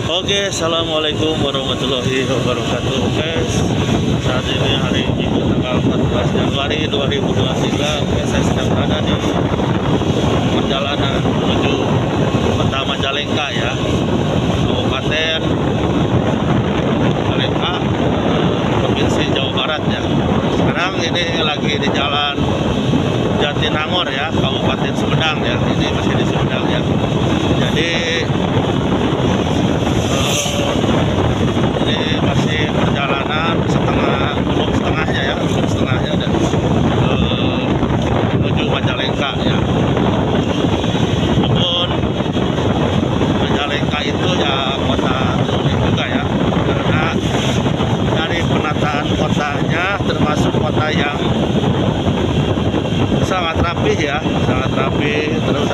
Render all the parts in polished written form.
Oke, assalamualaikum warahmatullahi wabarakatuh, guys. Saat ini hari Minggu tanggal 14 Januari 2023. Oke, saya sedang berada di perjalanan menuju kota Majalengka ya, Kabupaten Majalengka, Provinsi Jawa Barat ya. Sekarang ini lagi di jalan Jatinangor ya, Kabupaten Sumedang ya. Ini masih di Sumedang ya. Jadi ini masih perjalanan belum setengahnya ya, dan menuju Majalengka ya. Walaupun Majalengka itu ya kota unik juga ya, karena dari penataan kotanya termasuk kota yang sangat rapi ya, sangat rapi. Terus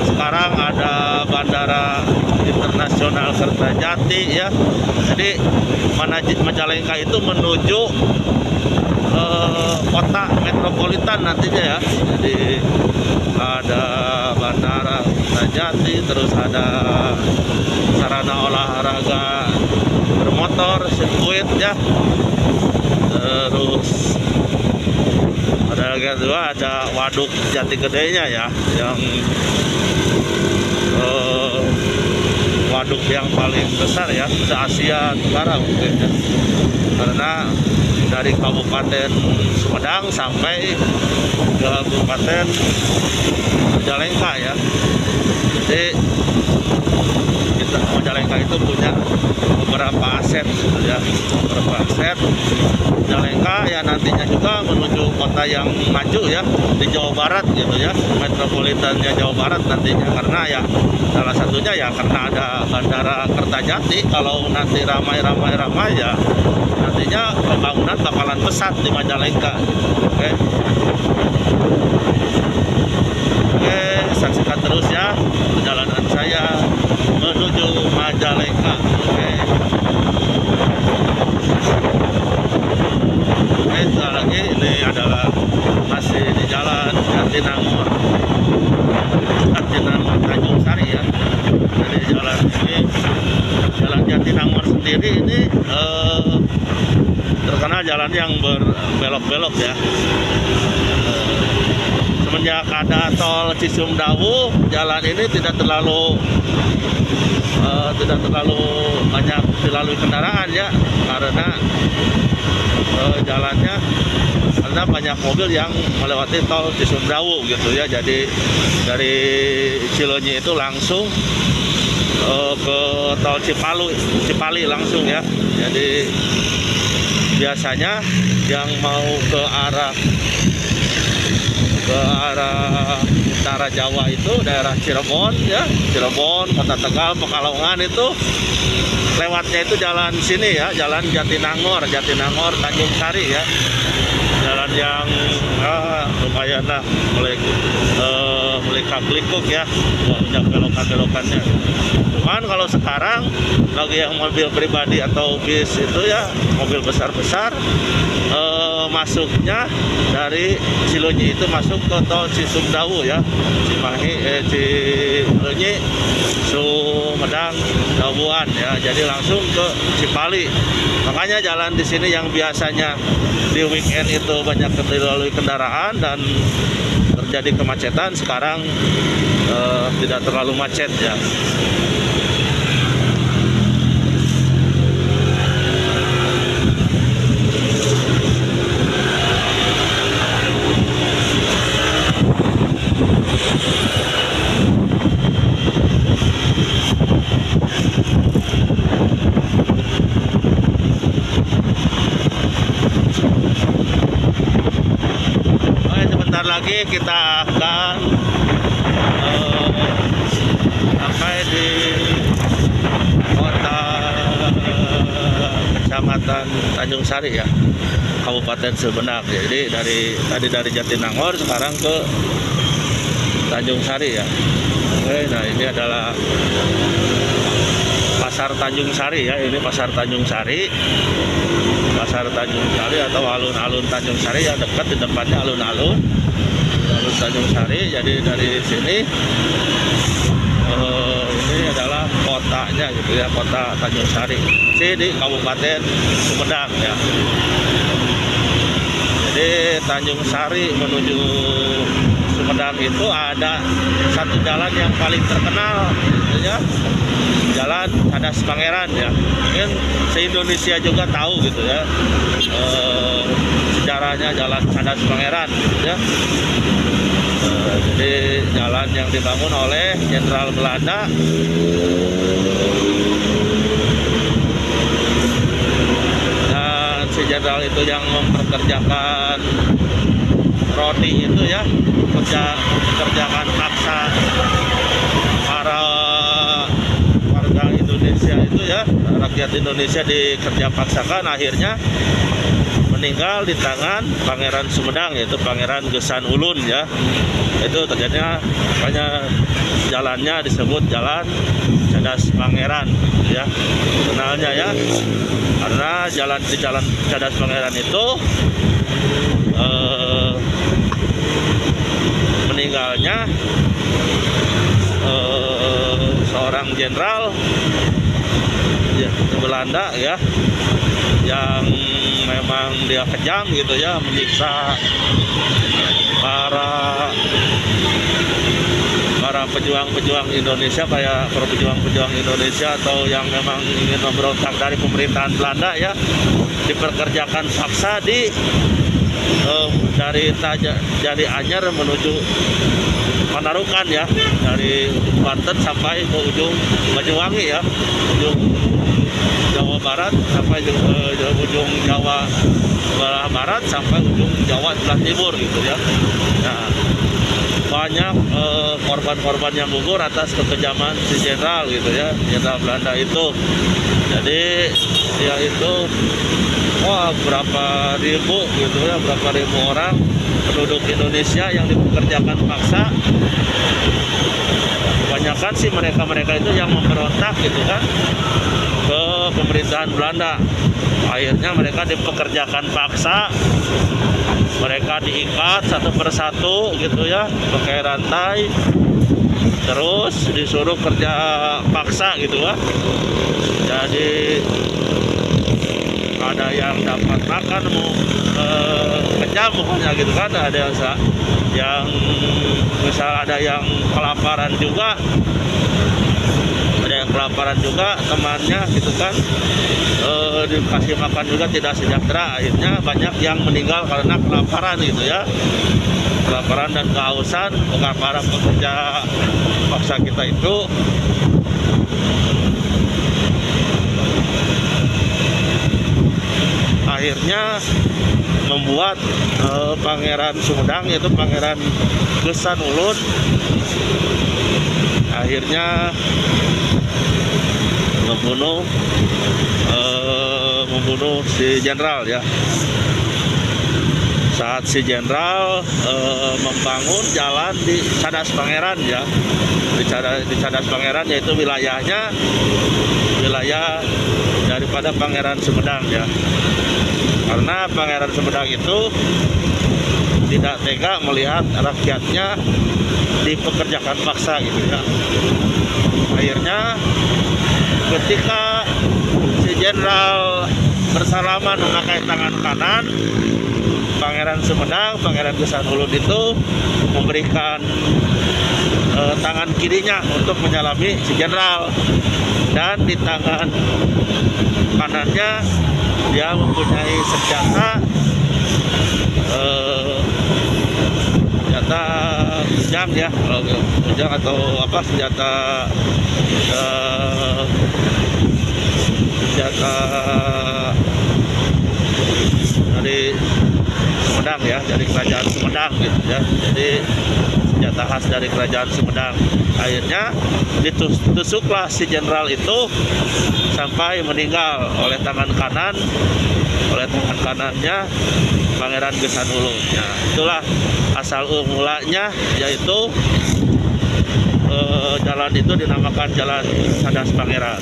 sekarang ada Bandara Internasional Kertajati ya. Jadi Majalengka itu menuju kota metropolitan nantinya ya. Jadi ada Bandara Kertajati, terus ada sarana olahraga bermotor, sirkuit ya. Terus ada lagi juga, ada waduk Jati Gedenya ya, yang waduk yang paling besar ya se-Asia Tenggara mungkin ya. Karena dari Kabupaten Sumedang sampai ke Kabupaten Majalengka ya. Jadi Majalengka itu punya beberapa aset gitu ya, beberapa aset. Majalengka ya nantinya juga menuju kota yang maju ya di Jawa Barat gitu ya, metropolitannya Jawa Barat nantinya. Karena ya salah satunya ya karena ada Bandara Kertajati. Kalau nanti ramai ya nantinya pembangunan bakalan pesat di Majalengka. Oke. Oke, saksikan terus ya perjalanan saya menuju Majalengka. Oke. Oke, sekali lagi ini adalah masih di jalan Jatinangor Tanjung Sari ya. Jadi jalan ini, jalan Jatinangor sendiri ini terkenal jalan yang berbelok-belok ya. Semenjak ada tol Cisumdawu, jalan ini tidak terlalu banyak dilalui kendaraan ya, karena jalannya karena banyak mobil yang melewati tol Cisumdawu gitu ya. Jadi dari Cilonyi itu langsung ke tol Cipali langsung ya. Jadi biasanya yang mau ke arah utara Jawa itu daerah Cirebon ya, Cirebon, Kota Tegal, Pekalongan itu lewatnya itu jalan sini ya, jalan Jatinangor Tanjung Sari ya. Jalan yang lumayan lah, mulai kablikuk ya, banyak belokan-belokannya. Cuman kalau sekarang lagi yang mobil pribadi atau bis itu ya, mobil besar-besar, masuknya dari Cilonyi itu masuk ke tol Cisumdawu ya, Cilonyi, Sumedang, Dawuan ya. Jadi langsung ke Cipali. Makanya jalan di sini yang biasanya di weekend itu banyak dilalui kendaraan dan terjadi kemacetan, sekarang tidak terlalu macet ya. Lagi kita akan sampai di kota Kecamatan Tanjung Sari ya, Kabupaten Sumedang. Jadi dari Jatinangor sekarang ke Tanjung Sari ya. Oke, nah ini adalah Pasar Tanjung Sari ya. Ini Pasar Tanjung Sari. Pasar Tanjung Sari atau alun-alun Tanjung Sari yang dekat, di depannya alun-alun Tanjung Sari. Jadi dari sini ini adalah kotanya gitu ya, kota Tanjung Sari di Kabupaten Sumedang ya. Jadi Tanjung Sari menuju Sumedang itu ada satu jalan yang paling terkenal gitu ya, Jalan Cadas Pangeran ya. Mungkin se-Indonesia juga tahu gitu ya, sejarahnya Jalan Cadas Pangeran gitu ya. Jadi jalan yang dibangun oleh Jenderal Belanda dan si jenderal itu yang memperkerjakan roti itu ya, mengerjakan paksa para warga Indonesia itu ya, rakyat Indonesia dikerja paksakan, akhirnya meninggal di tangan Pangeran Sumedang, yaitu Pangeran Gesan Ulun ya. Itu terjadinya, makanya jalannya disebut Jalan Cadas Pangeran ya, kenalnya ya, karena di Jalan Cadas Pangeran itu meninggalnya seorang jenderal ya, Belanda ya, yang memang dia kejam gitu ya, menyiksa para pejuang-pejuang Indonesia, kayak para pejuang-pejuang Indonesia atau yang memang ingin memberontak dari pemerintahan Belanda ya, diperkerjakan paksa dari Anyar menuju Panarukan ya, dari Banten sampai ke ujung Banyuwangi ya, ujung Jawa Barat sampai ujung Jawa Barat sampai ujung Jawa sebelah timur gitu ya. Nah, banyak korban-korban yang gugur atas kekejaman si jenderal gitu ya, jenderal Belanda itu. Jadi dia itu berapa ribu gitu ya, berapa ribu orang penduduk Indonesia yang dipekerjakan paksa. Kebanyakan sih mereka itu yang memberontak gitu kan ke pemerintahan Belanda. Akhirnya mereka dipekerjakan paksa, mereka diikat satu persatu gitu ya, pakai rantai, terus disuruh kerja paksa gitu ya. Jadi ada yang dapat makan kejam pokoknya gitu kan, ada yang misal ada yang kelaparan juga, temannya gitu kan, dikasih makan juga tidak sejahtera. Akhirnya banyak yang meninggal karena kelaparan gitu ya, kelaparan dan kehausan. Para pekerja paksa kita itu akhirnya membuat Pangeran Sumedang, yaitu Pangeran Gesan Ulun, akhirnya membunuh si jenderal ya. Saat si jenderal membangun jalan di Cadas Pangeran ya, di Cadas Pangeran, yaitu wilayah daripada Pangeran Sumedang ya. Karena Pangeran Sumedang itu tidak tega melihat rakyatnya dipekerjakan paksa gitu ya. Akhirnya ketika si jenderal bersalaman memakai tangan kanan, Pangeran Sumedang, Pangeran Gesan Ulun itu memberikan tangan kirinya untuk menyalami si jenderal, dan di tangan kanannya dia mempunyai senjata kujang ya, kujang atau apa, senjata dari Sumedang ya, dari kerajaan Sumedang gitu ya. Jadi senjata khas dari kerajaan Sumedang. Akhirnya ditusuklah si jenderal itu sampai meninggal oleh tangan kanannya Pangeran Gesan Ulun. Nah, itulah asal mulanya, yaitu jalan itu dinamakan Jalan Cadas Pangeran.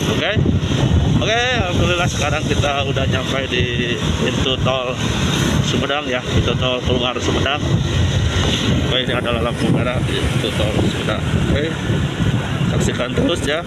Oke, alhamdulillah sekarang kita udah nyampe di pintu tol Sumedang ya, pintu tol keluar Sumedang. Oke, ini adalah lampu merah di pintu tol Sumedang. Oke. saksikan terus ya.